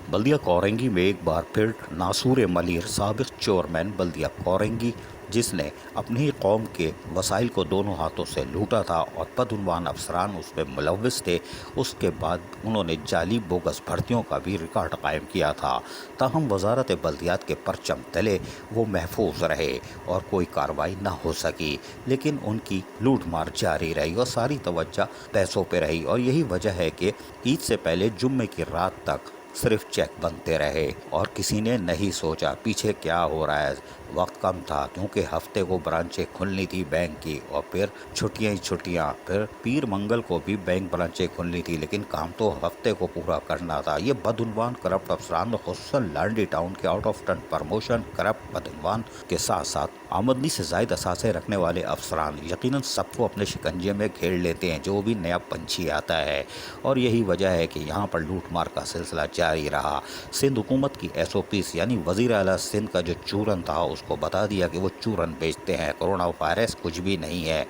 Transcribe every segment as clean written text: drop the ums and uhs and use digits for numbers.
बल्दिया कोरंगी में एक बार फिर नासूर मलिर साबिक चेयरमैन बल्दिया कोरंगी, जिसने अपनी ही कौम के वसाइल को दोनों हाथों से लूटा था और बदउनवान अफसरान उसमें मुलव्विस थे, उसके बाद उन्होंने जाली बोगस भर्तियों का भी रिकॉर्ड कायम किया था। ताहम वजारत बल्दियात के परचम तले वो महफूज रहे और कोई कार्रवाई न हो सकी, लेकिन उनकी लूट मार जारी रही और सारी तवज्जो पैसों पर रही। और यही वजह है कि ईद से पहले जुम्मे की रात तक सिर्फ चेक बनते रहे और किसी ने नहीं सोचा पीछे क्या हो रहा है। वक्त कम था क्योंकि हफ्ते को ब्रांचें खुलनी थी बैंक की, और फिर छुट्टियां ही छुट्टियां, फिर पीर मंगल को भी बैंक ब्रांचें खुलनी थी, लेकिन काम तो हफ्ते को पूरा करना था। ये बदउनवान करप्ट अफसरान, खुसूसन लांडी टाउन के out of turn promotion corrupt बदउनवान के साथ साथ आमदनी से जायद असासे रखने वाले अफसरान यकीनन सबको अपने शिकंजे में घेर लेते हैं जो भी नया पंछी आता है। और यही वजह है कि यहाँ पर लूट मार का सिलसिला जारी रहा। सिंध हुकूमत की SOPs यानी वज़ीर आला सिंध का जो चूरन था उसको बता दिया कि वो चूरन बेचते हैं, कोरोना वायरस कुछ भी नहीं है,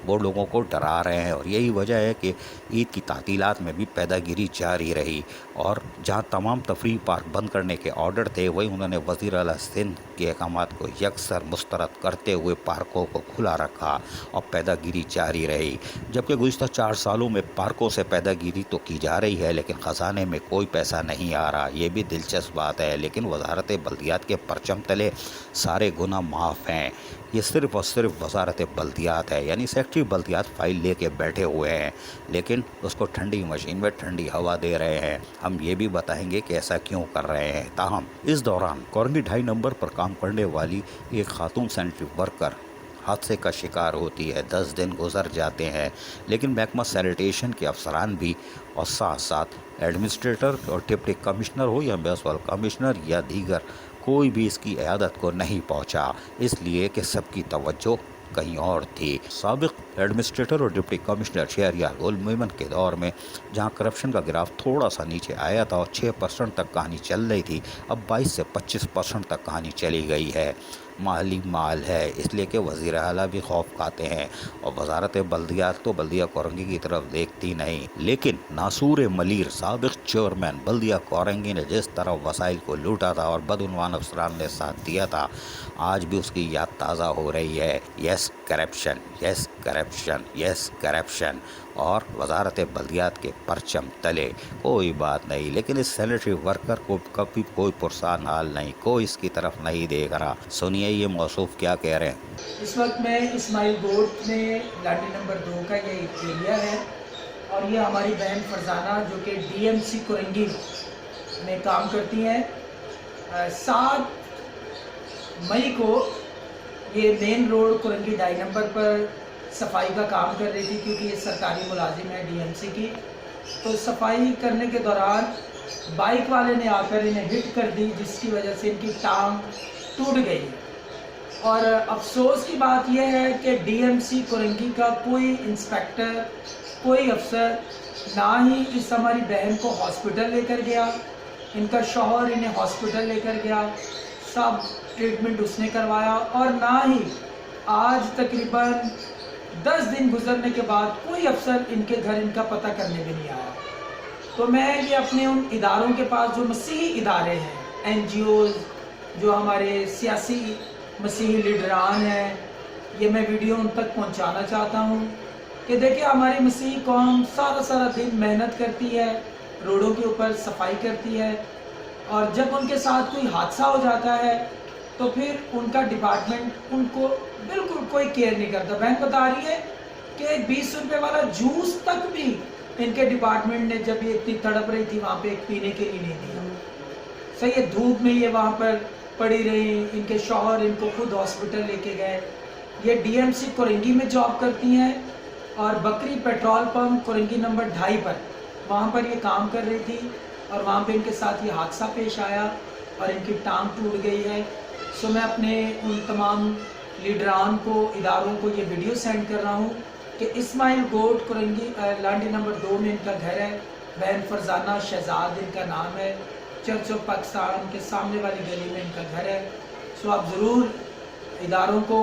वो लोगों को डरा रहे हैं। और यही वजह है कि ईद की तातीलात में भी पैदागिरी जारी रही, और जहाँ तमाम तफरीह पार्क बंद करने के ऑर्डर थे वहीं उन्होंने वज़ीर आला सिंध के अहकामात को यकसर मुस्तरद करते हुए पार्कों को खुला रखा और पैदागिरी जारी रही। जबकि गुज़िश्ता 4 सालों में पार्कों से पैदागिरी तो की जा रही है लेकिन ख़जाने में कोई पैसा नहीं आ रहा। ये भी दिलचस्प बात है। लेकिन वजारत बल्दियात के परचम तले सारे गुनाह माफ़ हैं। ये सिर्फ़ और सिर्फ वजारत बल्दियात है, यानी सेक्रेटरी बल्दियात फ़ाइल लेके बैठे हुए हैं लेकिन उसको ठंडी मशीन में ठंडी हवा दे रहे हैं। हम ये भी बताएंगे कि ऐसा क्यों कर रहे हैं। ताहम इस दौरान कोरंगी 2.5 नंबर पर काम करने वाली एक खातून सैनिटरी वर्कर हादसे का शिकार होती है। 10 दिन गुजर जाते हैं लेकिन महकमा सैनिटेशन के अफसरान भी और साथ साथ एडमिनिस्ट्रेटर और डिप्टी कमिश्नर हो या म्यूनसिपल कमिश्नर या दीगर, कोई भी इसकी इयादत को नहीं पहुंचा, इसलिए कि सबकी तवज्जो कहीं और थी। साबिक एडमिनिस्ट्रेटर और डिप्टी कमिश्नर शहरियार गुल मोमिन के दौर में जहां करप्शन का ग्राफ थोड़ा सा नीचे आया था और 6% तक कहानी चल रही थी, अब 22 से 25% तक कहानी चली गई है। माली माल है, इसलिए कि वज़ीर आला भी खौफ खाते हैं और वजारत बल्दियात तो बल्दिया कोरंगी की तरफ देखती नहीं। लेकिन नासूर मलिर साबिक चेयरमैन बल्दिया कोरंगी ने जिस तरह वसाइल को लूटा था और बदउनवान अफसरान ने साथ दिया था, आज भी उसकी याद ताज़ा हो रही है। Yes corruption, yes corruption, yes corruption. और वजारत बल्दियात के परचम तले कोई बात नहीं, लेकिन इस सैनिटरी वर्कर को कभी कोई पुरसान हाल नहीं, कोई इसकी तरफ नहीं देख रहा। सुनिए ये मौसूफ क्या कह रहे हैं। इस वक्त मैं इस्माइल गोट में लाठी नंबर 2 का ये एरिया है और ये हमारी बहन फरजाना जो कि DMC कोरंगी में काम करती हैं। 7 मई को ये मेन रोड कोरंगी 2.5 नंबर पर सफाई का काम कर रही थी, क्योंकि ये सरकारी मुलाजिम है DMC की। तो सफाई करने के दौरान बाइक वाले ने आकर इन्हें हिट कर दी, जिसकी वजह से इनकी टांग टूट गई। और अफसोस की बात यह है कि DMC कोरंगी का कोई इंस्पेक्टर, कोई अफसर ना ही इस हमारी बहन को हॉस्पिटल लेकर गया, इनका शौहर इन्हें हॉस्पिटल लेकर गया, सब ट्रीटमेंट उसने करवाया, और ना ही आज तकरीबन 10 दिन गुजरने के बाद कोई अफसर इनके घर इनका पता करने भी नहीं आया। तो मैं ये अपने उन इदारों के पास जो मसीही इदारे हैं, NGOs, जो हमारे सियासी मसीही लीडरान हैं, ये मैं वीडियो उन तक पहुंचाना चाहता हूं कि देखिए हमारी मसीही कौम सारा दिन मेहनत करती है, रोडों के ऊपर सफाई करती है, और जब उनके साथ कोई हादसा हो जाता है तो फिर उनका डिपार्टमेंट उनको बिल्कुल कोई केयर नहीं करता। बैंक बता रही है कि 20 रुपये वाला जूस तक भी इनके डिपार्टमेंट ने, जब ये इतनी तड़प रही थी वहाँ पे, एक पीने के लिए नहीं दिया। सही है, धूप में ये वहाँ पर पड़ी रही, इनके शौहर इनको खुद हॉस्पिटल लेके गए। ये DMC कोरंगी में जॉब करती हैं और बकरी पेट्रोल पंप कोरंगी नंबर 2.5 पर, वहाँ पर ये काम कर रही थी और वहाँ पे इनके साथ ये हादसा पेश आया और इनकी टांग टूट गई है। सो मैं अपने उन तमाम लीडरान को, इदारों को ये वीडियो सेंड कर रहा हूँ कि इस्माइल गोट कोरंगी लांडी नंबर 2 में इनका घर है। बहन फरजाना शहजाद इनका नाम है। चर्च ऑफ पाकिस्तान के सामने वाली गली में इनका घर है। सो आप ज़रूर इदारों को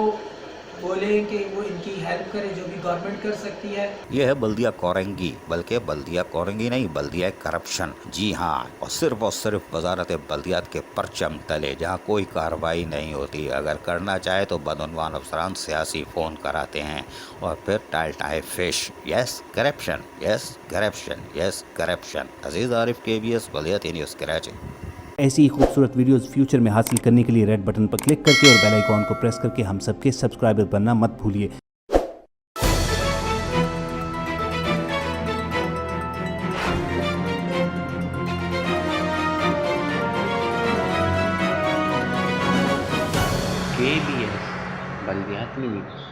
بولیں کہ وہ ان کی ہیلپ کرے جو بھی گورنمنٹ کر سکتی ہے. یہ ہے بلدیہ کورنگی، بلکہ بلدیہ کورنگی نہیں، بلدیہ کرپشن. جی ہاں، اور صرف وزارت بلدیات کے پرچم تلے، جہاں کوئی کارروائی نہیں ہوتی. اگر کرنا چاہے تو بدعنوان افسران سیاسی فون کراتے ہیں اور پھر ٹائے فش. یس کرپشن، یس کرپشن، یس کرپشن. عزیز عارف، KBS بلدیاتی نیوز کراچی. ایسی ہی خوبصورت ویڈیوز فیوچر میں حاصل کرنے کے لیے ریڈ بٹن پر کلک کر کے اور بیل آئیکن کو پریس کر کے ہم سب کے سبسکرائبر بننا مت بھولیے. KBS بلدیاتی نیوز.